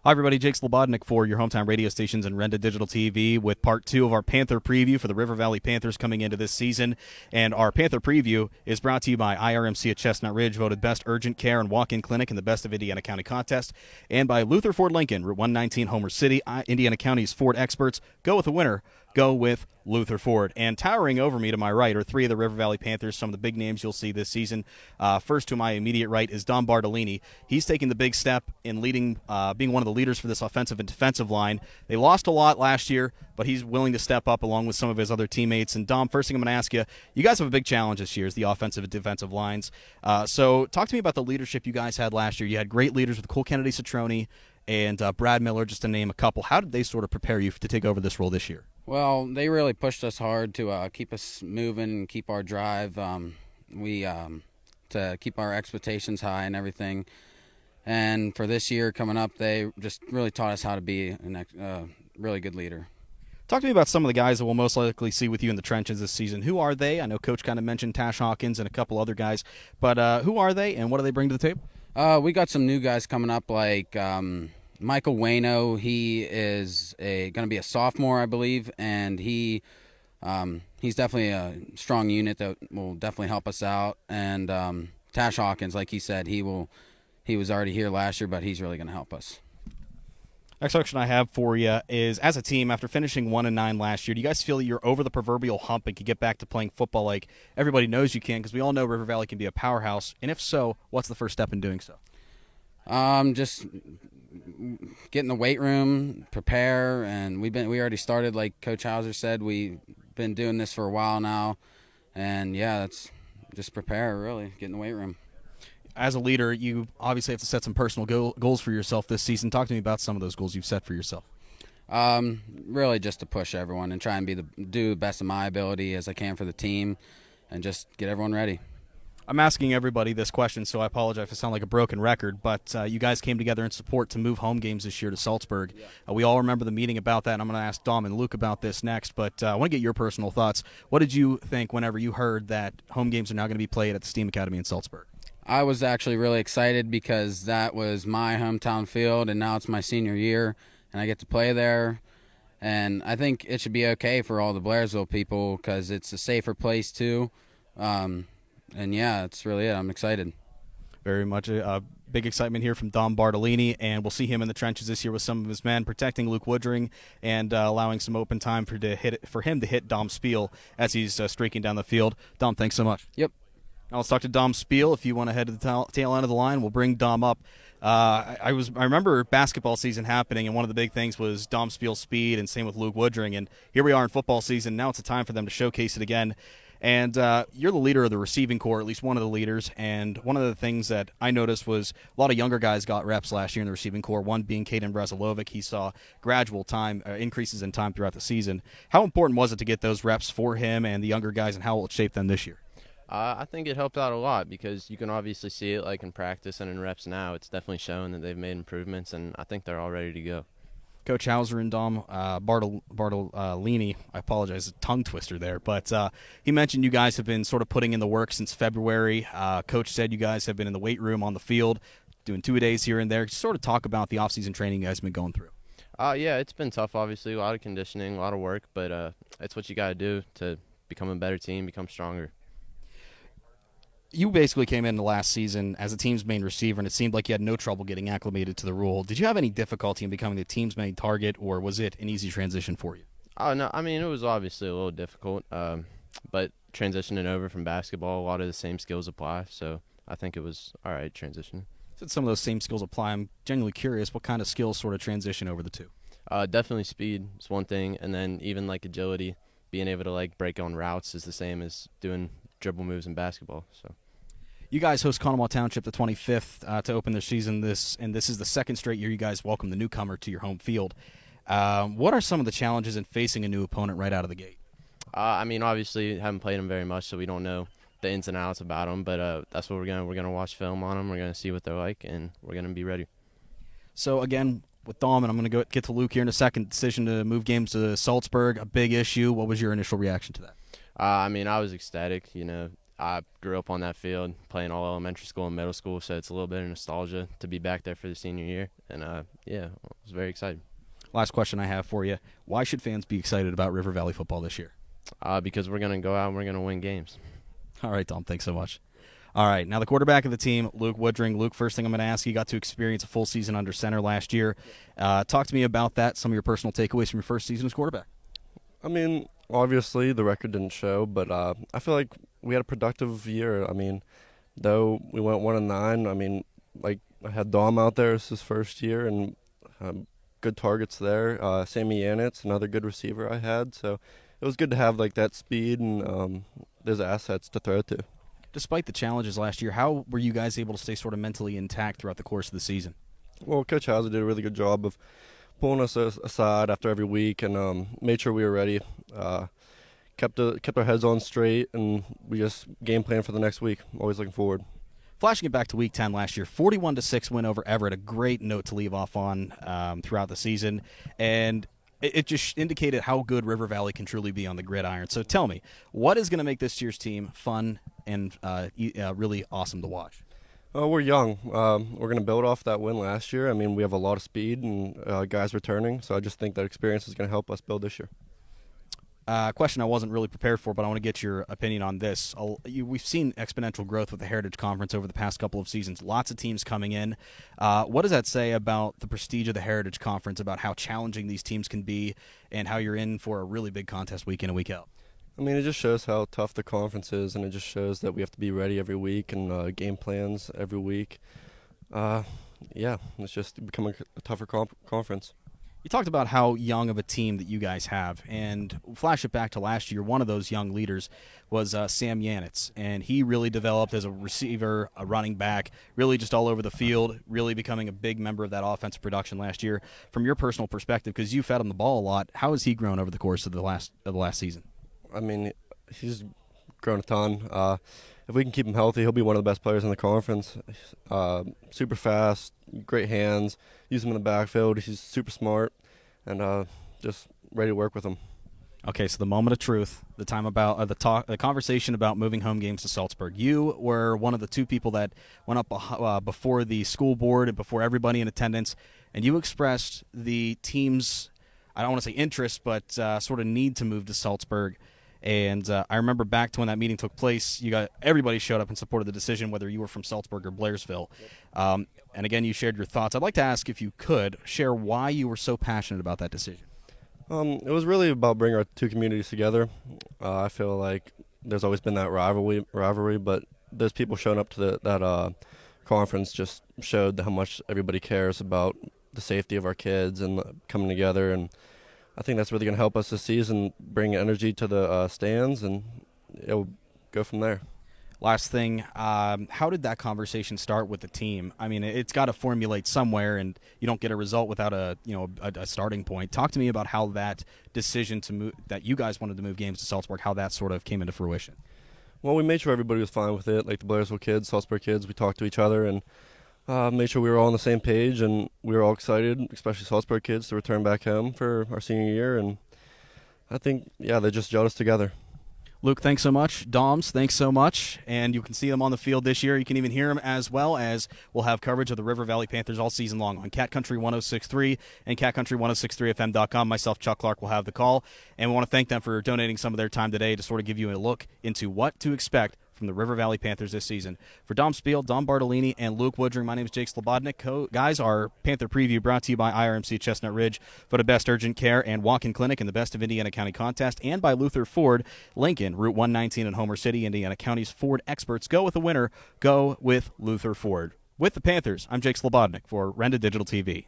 Hi, everybody. Jake Slebodnick for your hometown radio stations and Renda Digital TV with part 2 of our Panther preview for the River Valley Panthers coming into this season. And our Panther preview is brought to you by IRMC at Chestnut Ridge, voted Best Urgent Care and Walk-In Clinic in the Best of Indiana County contest, and by Luther Ford Lincoln, Route 119, Homer City, Indiana County's Ford experts. Go with a winner. Go with Luther Ford. And towering over me to my right are 3 of the River Valley Panthers, some of the big names you'll see this season. First to my immediate right is Dom Bartolini. He's taking the big step in leading, being one of the leaders for this offensive and defensive line. They lost a lot last year, but he's willing to step up along with some of his other teammates. And Dom, first thing I'm going to ask you, you guys have a big challenge this year is the offensive and defensive lines. So talk to me about the leadership you guys had last year. You had great leaders with Cole Kennedy-Citrone and Brad Miller, just to name a couple. How did they sort of prepare you to take over this role this year? Well, they really pushed us hard to keep us moving and keep our drive. To keep our expectations high and everything. And for this year coming up, they just really taught us how to be a really good leader. Talk to me about some of the guys that we'll most likely see with you in the trenches this season. Who are they? I know Coach kind of mentioned Tash Hawkins and a couple other guys, but who are they and what do they bring to the table? We got some new guys coming up like Michael Wayno. He is going to be a sophomore, I believe, and he's definitely a strong unit that will definitely help us out. And Tash Hawkins, like he said, he was already here last year, but he's really going to help us. Next question I have for you is, as a team, after finishing 1-9 last year, do you guys feel that you're over the proverbial hump and can get back to playing football like everybody knows you can? Because we all know River Valley can be a powerhouse. And if so, what's the first step in doing so? Just get in the weight room, prepare, and we already started, like Coach Hauser said. We've been doing this for a while now, and yeah, that's just prepare, really, get in the weight room. As a leader, you obviously have to set some personal goals for yourself this season. Talk to me about some of those goals you've set for yourself. Really just to push everyone and try and do the best of my ability as I can for the team and just get everyone ready. I'm asking everybody this question, so I apologize if I sound like a broken record, but you guys came together in support to move home games this year to Salzburg. Yeah. We all remember the meeting about that, and I'm going to ask Dom and Luke about this next, but I want to get your personal thoughts. What did you think whenever you heard that home games are now going to be played at the Steam Academy in Salzburg? I was actually really excited because that was my hometown field, and now it's my senior year, and I get to play there. And I think it should be okay for all the Blairsville people because it's a safer place too. And yeah, that's really it. I'm excited. Very much a big excitement here from Dom Bartolini, and we'll see him in the trenches this year with some of his men, protecting Luke Woodring and allowing some open time for him to hit Dom Spiel as he's streaking down the field. Dom, thanks so much. Yep. Now let's talk to Dom Spiel. If you want to head to the tail end of the line, we'll bring Dom up. I remember basketball season happening, and one of the big things was Dom Spiel's speed, and same with Luke Woodring. And here we are in football season. Now it's a time for them to showcase it again. And you're the leader of the receiving corps, at least one of the leaders. And one of the things that I noticed was a lot of younger guys got reps last year in the receiving corps, one being Caden Brazilovic. He saw gradual time increases in time throughout the season. How important was it to get those reps for him and the younger guys, and how will it shape them this year? I think it helped out a lot because you can obviously see it like in practice and in reps now. It's definitely shown that they've made improvements, and I think they're all ready to go. Coach Hauser and Dom Bartolini, I apologize, tongue twister there, but he mentioned you guys have been sort of putting in the work since February. Coach said you guys have been in the weight room on the field, doing 2-a-days here and there. Just sort of talk about the off-season training you guys have been going through. Yeah, it's been tough, obviously, a lot of conditioning, a lot of work, but it's what you got to do to become a better team, become stronger. You basically came into last season as a team's main receiver, and it seemed like you had no trouble getting acclimated to the role. Did you have any difficulty in becoming the team's main target, or was it an easy transition for you? Oh, no, I mean, it was obviously a little difficult, but transitioning over from basketball, a lot of the same skills apply, so I think it was all right transitioning. Since some of those same skills apply, I'm genuinely curious what kind of skills sort of transition over the two? Definitely speed is one thing, and then even like agility, being able to like break on routes is the same as doing dribble moves in basketball. So, you guys host Conemaugh Township the 25th to open their season. This is the second straight year you guys welcome the newcomer to your home field. What are some of the challenges in facing a new opponent right out of the gate? I mean, obviously haven't played them very much, so we don't know the ins and outs about them. But that's what we're gonna watch film on them. We're gonna see what they're like, and we're gonna be ready. So again, with Dom, and I'm gonna get to Luke here in a second. Decision to move games to Salzburg, a big issue. What was your initial reaction to that? I mean, I was ecstatic. You know, I grew up on that field playing all elementary school and middle school, so it's a little bit of nostalgia to be back there for the senior year. And, yeah, I was very excited. Last question I have for you. Why should fans be excited about River Valley football this year? Because we're going to go out and we're going to win games. All right, Dom, thanks so much. All right, now the quarterback of the team, Luke Woodring. Luke, first thing I'm going to ask you, got to experience a full season under center last year. Talk to me about that, some of your personal takeaways from your first season as quarterback. I mean, obviously the record didn't show, but I feel like we had a productive year. I mean, though we went 1-9, I mean, like I had Dom out there. It's his first year, and good targets there. Sammy Yanitz, another good receiver I had. So it was good to have like that speed and those assets to throw to. Despite the challenges last year, how were you guys able to stay sort of mentally intact throughout the course of the season? Well, Coach Hauser did a really good job of pulling us aside after every week and made sure we were ready. Kept our heads on straight, and we just game plan for the next week. Always looking forward. Flashing it back to Week 10 last year, 41-6 win over Everett, a great note to leave off on throughout the season, and it just indicated how good River Valley can truly be on the gridiron. So tell me, what is going to make this year's team fun and really awesome to watch? We're young. We're going to build off that win last year. I mean, we have a lot of speed and guys returning, so I just think that experience is going to help us build this year. Question I wasn't really prepared for, but I want to get your opinion on this. We've seen exponential growth with the Heritage Conference over the past couple of seasons. Lots of teams coming in. What does that say about the prestige of the Heritage Conference, about how challenging these teams can be, and how you're in for a really big contest week in and week out? I mean, it just shows how tough the conference is, and it just shows that we have to be ready every week and game plans every week. Yeah, it's just becoming a tougher conference. You talked about how young of a team that you guys have, and flash it back to last year. One of those young leaders was Sam Yanitz, and he really developed as a receiver, a running back, really just all over the field, really becoming a big member of that offensive production last year. From your personal perspective, because you fed him the ball a lot, how has he grown over the course of the last season? I mean, he's grown a ton. If we can keep him healthy, he'll be one of the best players in the conference. Super fast, great hands, use him in the backfield. He's super smart, and just ready to work with him. Okay, so the moment of truth, the time about the conversation about moving home games to Salzburg. You were one of the two people that went up before the school board and before everybody in attendance, and you expressed the team's, I don't want to say interest, but sort of need to move to Salzburg. And I remember back to when that meeting took place, everybody showed up and supported the decision, whether you were from Salzburg or Blairsville. And again, you shared your thoughts. I'd like to ask if you could share why you were so passionate about that decision. It was really about bringing our two communities together. I feel like there's always been that rivalry, but those people showing up to that conference just showed how much everybody cares about the safety of our kids and coming together. And I think that's really going to help us this season, bring energy to the stands, and it'll go from there. Last thing, how did that conversation start with the team? I mean, it's got to formulate somewhere, and you don't get a result without a starting point. Talk to me about how that decision to move, that you guys wanted to move games to Salzburg, how that sort of came into fruition. Well, we made sure everybody was fine with it, like the Blairsville kids, Salzburg kids. We talked to each other and made sure we were all on the same page, and we were all excited, especially Salzburg kids, to return back home for our senior year. And I think, they just gelled us together. Luke, thanks so much. Doms, thanks so much. And you can see them on the field this year. You can even hear them, as well as we'll have coverage of the River Valley Panthers all season long on Cat Country 106.3 and catcountry1063fm.com. Myself, Chuck Clark, will have the call. And we want to thank them for donating some of their time today to sort of give you a look into what to expect from the River Valley Panthers this season. For Dom Spiel, Dom Bartolini, and Luke Woodring, my name is Jake Slebodnick. Guys, our Panther preview brought to you by IRMC Chestnut Ridge for the best urgent care and walk-in clinic in the Best of Indiana County contest, and by Luther Ford, Lincoln, Route 119 in Homer City, Indiana County's Ford experts. Go with the winner. Go with Luther Ford. With the Panthers, I'm Jake Slebodnick for Renda Digital TV.